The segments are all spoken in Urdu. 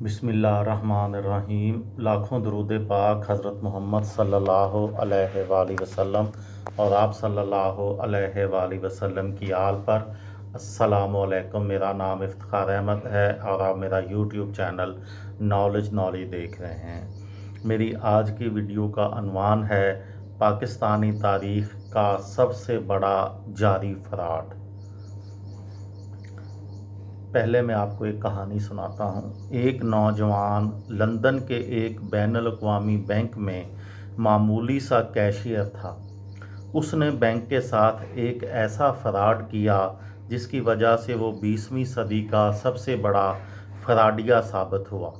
بسم اللہ الرحمن الرحیم۔ لاکھوں درود پاک حضرت محمد صلی اللہ علیہ وآلہ وسلم اور آپ صلی اللہ علیہ وآلہ وسلم کی آل پر۔ السلام علیکم، میرا نام افتخار احمد ہے اور آپ میرا یوٹیوب چینل نالج دیکھ رہے ہیں۔ میری آج کی ویڈیو کا عنوان ہے پاکستانی تاریخ کا سب سے بڑا جعلی فراڈ۔ پہلے میں آپ کو ایک کہانی سناتا ہوں۔ ایک نوجوان لندن کے ایک بین الاقوامی بینک میں معمولی سا کیشیئر تھا۔ اس نے بینک کے ساتھ ایک ایسا فراڈ کیا جس کی وجہ سے وہ 20ویں صدی کا سب سے بڑا فراڈیا ثابت ہوا۔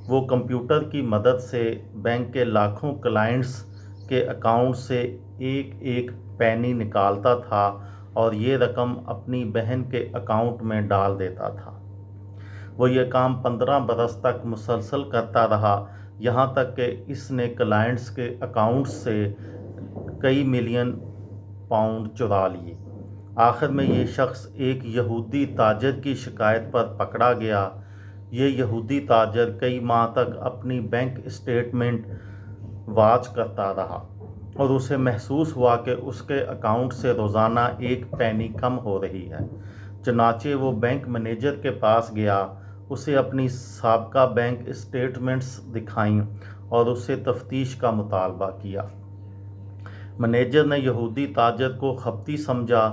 وہ کمپیوٹر کی مدد سے بینک کے لاکھوں کلائنٹس کے اکاؤنٹ سے ایک ایک پینی نکالتا تھا اور یہ رقم اپنی بہن کے اکاؤنٹ میں ڈال دیتا تھا۔ وہ یہ کام 15 برس تک مسلسل کرتا رہا، یہاں تک کہ اس نے کلائنٹس کے اکاؤنٹ سے کئی ملین پاؤنڈ چرا لیے۔ آخر میں یہ شخص ایک یہودی تاجر کی شکایت پر پکڑا گیا۔ یہ یہودی تاجر کئی ماہ تک اپنی بینک اسٹیٹمنٹ واچ کرتا رہا اور اسے محسوس ہوا کہ اس کے اکاؤنٹ سے روزانہ ایک پینی کم ہو رہی ہے۔ چنانچہ وہ بینک مینیجر کے پاس گیا، اسے اپنی سابقہ بینک اسٹیٹمنٹس دکھائیں اور اس سے تفتیش کا مطالبہ کیا۔ مینیجر نے یہودی تاجر کو خپتی سمجھا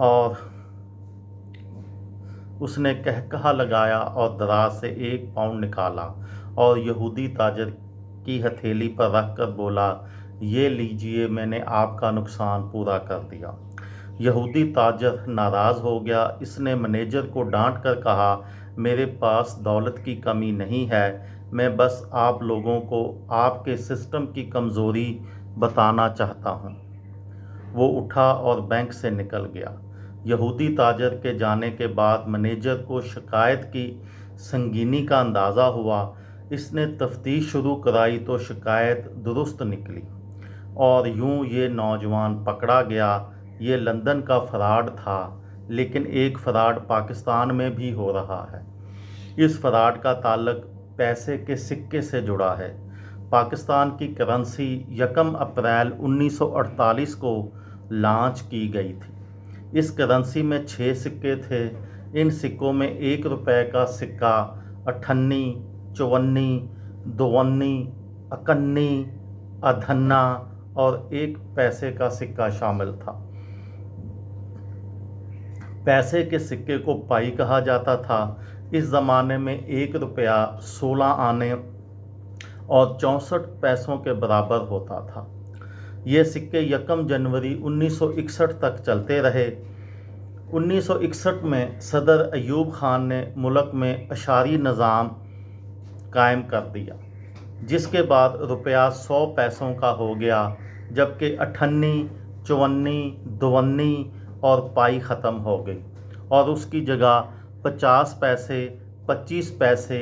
اور اس نے قہقہہ لگایا اور دراز سے 1 پاؤنڈ نکالا اور یہودی تاجر کی ہتھیلی پر رکھ کر بولا، یہ لیجئے، میں نے آپ کا نقصان پورا کر دیا۔ یہودی تاجر ناراض ہو گیا۔ اس نے مینیجر کو ڈانٹ کر کہا، میرے پاس دولت کی کمی نہیں ہے، میں بس آپ لوگوں کو آپ کے سسٹم کی کمزوری بتانا چاہتا ہوں۔ وہ اٹھا اور بینک سے نکل گیا۔ یہودی تاجر کے جانے کے بعد مینیجر کو شکایت کی سنگینی کا اندازہ ہوا۔ اس نے تفتیش شروع کرائی تو شکایت درست نکلی اور یوں یہ نوجوان پکڑا گیا۔ یہ لندن کا فراڈ تھا، لیکن ایک فراڈ پاکستان میں بھی ہو رہا ہے۔ اس فراڈ کا تعلق پیسے کے سکے سے جڑا ہے۔ پاکستان کی کرنسی 1 اپریل 1948 کو لانچ کی گئی تھی۔ اس کرنسی میں 6 سکے تھے۔ ان سکوں میں 1 روپے کا سکہ 58، 54، 52، 51، ادھنا اور 1 پیسے کا سکہ شامل تھا۔ پیسے کے سکے کو پائی کہا جاتا تھا۔ اس زمانے میں 1 روپیہ 16 آنے اور 64 پیسوں کے برابر ہوتا تھا۔ یہ سکے 1 جنوری 1961 تک چلتے رہے۔ 1961 میں صدر ایوب خان نے ملک میں اشاری نظام قائم کر دیا، جس کے بعد روپیہ 100 پیسوں کا ہو گیا، جبکہ 58، 54، 52 اور پائی ختم ہو گئی اور اس کی جگہ 50 پیسے، 25 پیسے،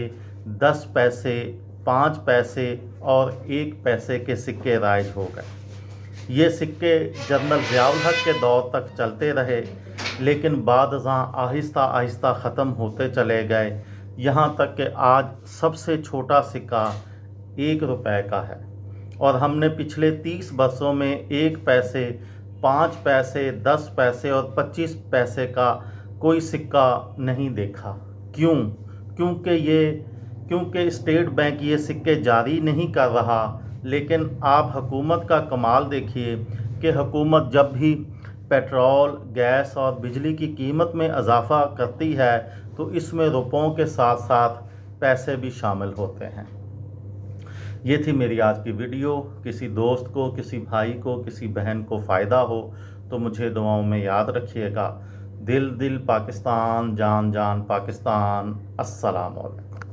10 پیسے، 5 پیسے اور 1 پیسے کے سکے رائج ہو گئے۔ یہ سکے جنرل ضیاء الحق کے دور تک چلتے رہے، لیکن بعد ازاں آہستہ آہستہ ختم ہوتے چلے گئے، یہاں تک کہ آج سب سے چھوٹا سکہ 1 روپے کا ہے اور ہم نے پچھلے 30 برسوں میں 1 پیسے، 5 پیسے، 10 پیسے اور 25 پیسے کا کوئی سکہ نہیں دیکھا۔ کیونکہ اسٹیٹ بینک یہ سکے جاری نہیں کر رہا۔ لیکن آپ حکومت کا کمال دیکھیے کہ حکومت جب بھی پیٹرول، گیس اور بجلی کی قیمت میں اضافہ کرتی ہے تو اس میں روپوں کے ساتھ ساتھ پیسے بھی شامل ہوتے ہیں۔ یہ تھی میری آج کی ویڈیو۔ کسی دوست کو، کسی بھائی کو، کسی بہن کو فائدہ ہو تو مجھے دعاؤں میں یاد رکھیے گا۔ دل دل پاکستان، جان جان پاکستان۔ السلام علیکم۔